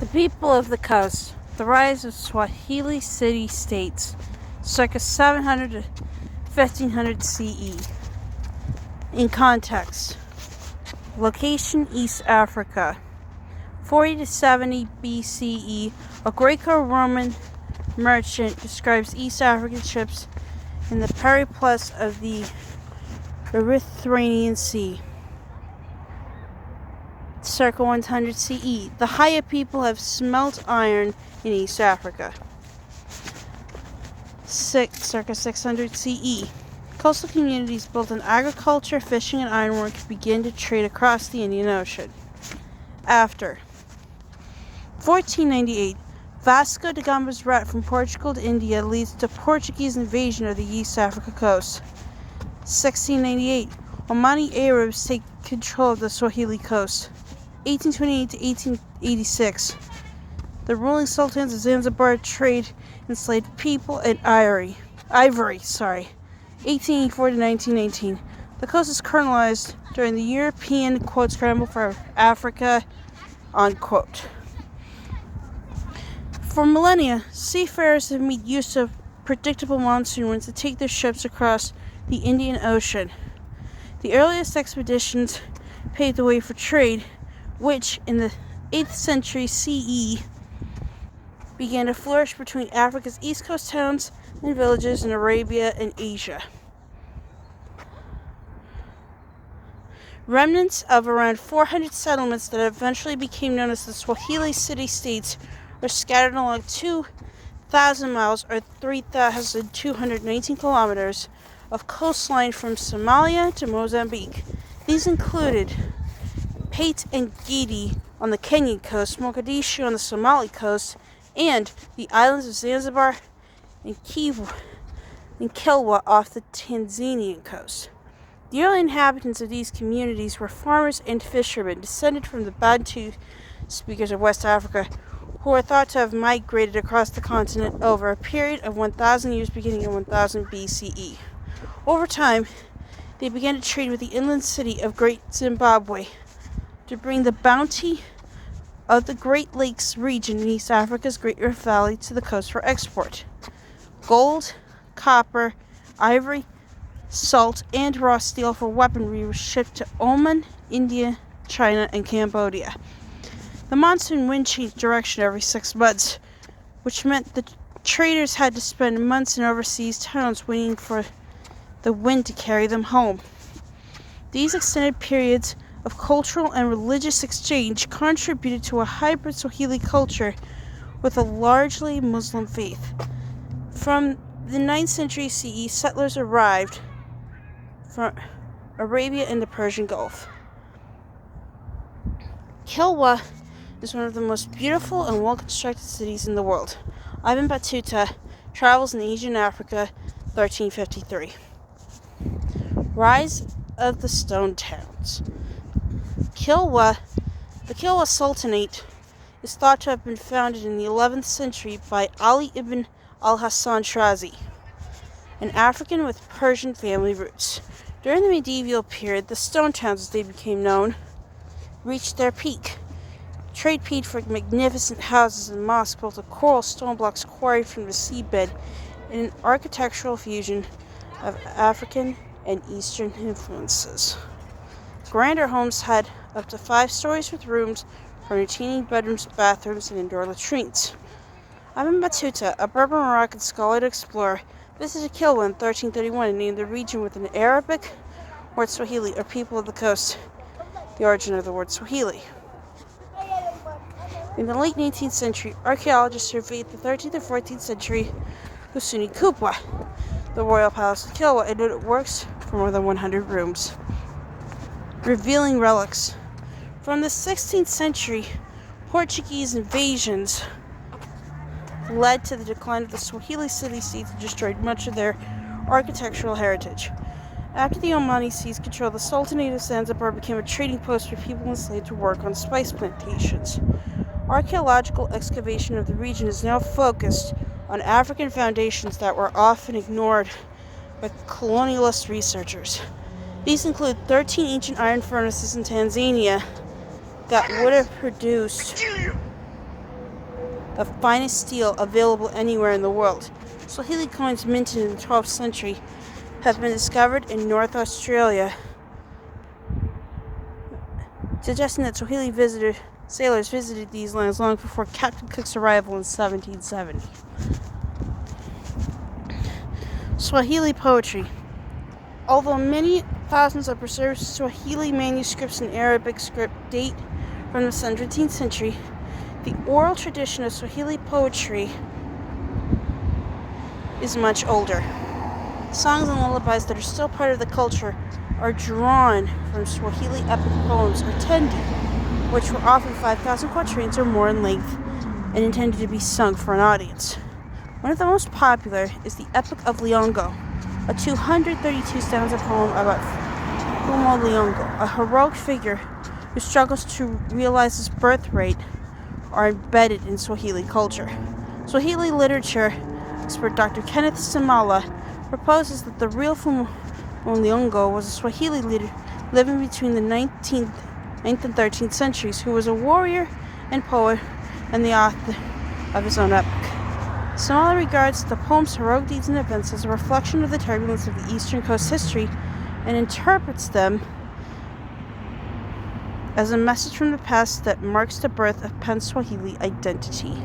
The people of the coast. The rise of Swahili city-states, circa 700 to 1500 CE. In context. Location: East Africa. 40 to 70 BCE, a Greco-Roman merchant describes East African ships in the periplus of the Erythraean Sea. Circa 100 CE, the Haya people have smelt iron in East Africa. Circa 600 CE, coastal communities built on agriculture, fishing, and ironwork begin to trade across the Indian Ocean. After 1498, Vasco da Gama's route from Portugal to India leads to Portuguese invasion of the East Africa coast. 1698, Omani Arabs take control of the Swahili coast. 1828 to 1886, the ruling sultans of Zanzibar trade enslaved people and ivory. 1884 to 1919, the coast is colonized during the European "scramble for Africa." Unquote. For millennia, seafarers have made use of predictable monsoon winds to take their ships across the Indian Ocean. The earliest expeditions paved the way for trade, which in the 8th century CE began to flourish between Africa's east coast towns and villages in Arabia and Asia. Remnants of around 400 settlements that eventually became known as the Swahili city-states are scattered along 2,000 miles or 3,219 kilometers of coastline from Somalia to Mozambique. These included Pate and Gedi on the Kenyan coast, Mogadishu on the Somali coast, and the islands of Zanzibar and Kilwa off the Tanzanian coast. The early inhabitants of these communities were farmers and fishermen descended from the Bantu speakers of West Africa, who are thought to have migrated across the continent over a period of 1,000 years beginning in 1000 BCE. Over time, they began to trade with the inland city of Great Zimbabwe to bring the bounty of the Great Lakes region in East Africa's Great Rift Valley to the coast for export. Gold, copper, ivory, salt, and raw steel for weaponry were shipped to Oman, India, China, and Cambodia. The monsoon wind changed direction every 6 months, which meant the traders had to spend months in overseas towns waiting for the wind to carry them home. These extended periods of cultural and religious exchange contributed to a hybrid Swahili culture with a largely Muslim faith. From the 9th century CE, settlers arrived from Arabia and the Persian Gulf. Kilwa is one of the most beautiful and well-constructed cities in the world. Ibn Battuta travels in Asia and Africa, 1353. Rise of the Stone Towns. The Kilwa Sultanate is thought to have been founded in the 11th century by Ali ibn al-Hasan Shirazi, an African with Persian family roots. During the medieval period, the stone towns, as they became known, reached their peak. Trade paid for magnificent houses and mosques built of coral stone blocks quarried from the seabed in an architectural fusion of African and Eastern influences. Grander homes had up to 5 stories with rooms for entertaining bedrooms, bathrooms, and indoor latrines. Ibn Battuta, a Berber Moroccan scholar and explorer, visited Kilwa in 1331 and named the region with an Arabic word Swahili, or people of the coast, the origin of the word Swahili. In the late 19th century, archaeologists surveyed the 13th and 14th century Husuni Kubwa, the royal palace of Kilwa, and noted works for more than 100 rooms. Revealing relics. From the 16th century, Portuguese invasions led to the decline of the Swahili city-states and destroyed much of their architectural heritage. After the Omani seized control, the Sultanate of Zanzibar became a trading post for people enslaved to work on spice plantations. Archaeological excavation of the region is now focused on African foundations that were often ignored by colonialist researchers. These include 13 ancient iron furnaces in Tanzania that would have produced the finest steel available anywhere in the world. Swahili coins minted in the 12th century have been discovered in North Australia, suggesting that Swahili sailors visited these lands long before Captain Cook's arrival in 1770. Swahili poetry. Although many thousands of preserved Swahili manuscripts in Arabic script date from the 17th century, the oral tradition of Swahili poetry is much older. Songs and lullabies that are still part of the culture are drawn from Swahili epic poems or tendi, which were often 5,000 quatrains or more in length and intended to be sung for an audience. One of the most popular is the Epic of Liongo, a 232-stanza poem about Fumo Liongo, a heroic figure who struggles to realize his birthright, are embedded in Swahili culture. Swahili literature expert Dr. Kenneth Simala proposes that the real Fumo Liongo was a Swahili leader living between the 9th and 13th centuries who was a warrior and poet and the author of his own epic. Simala regards the poem's heroic deeds and events as a reflection of the turbulence of the Eastern Coast history and interprets them as a message from the past that marks the birth of Pan-Swahili identity.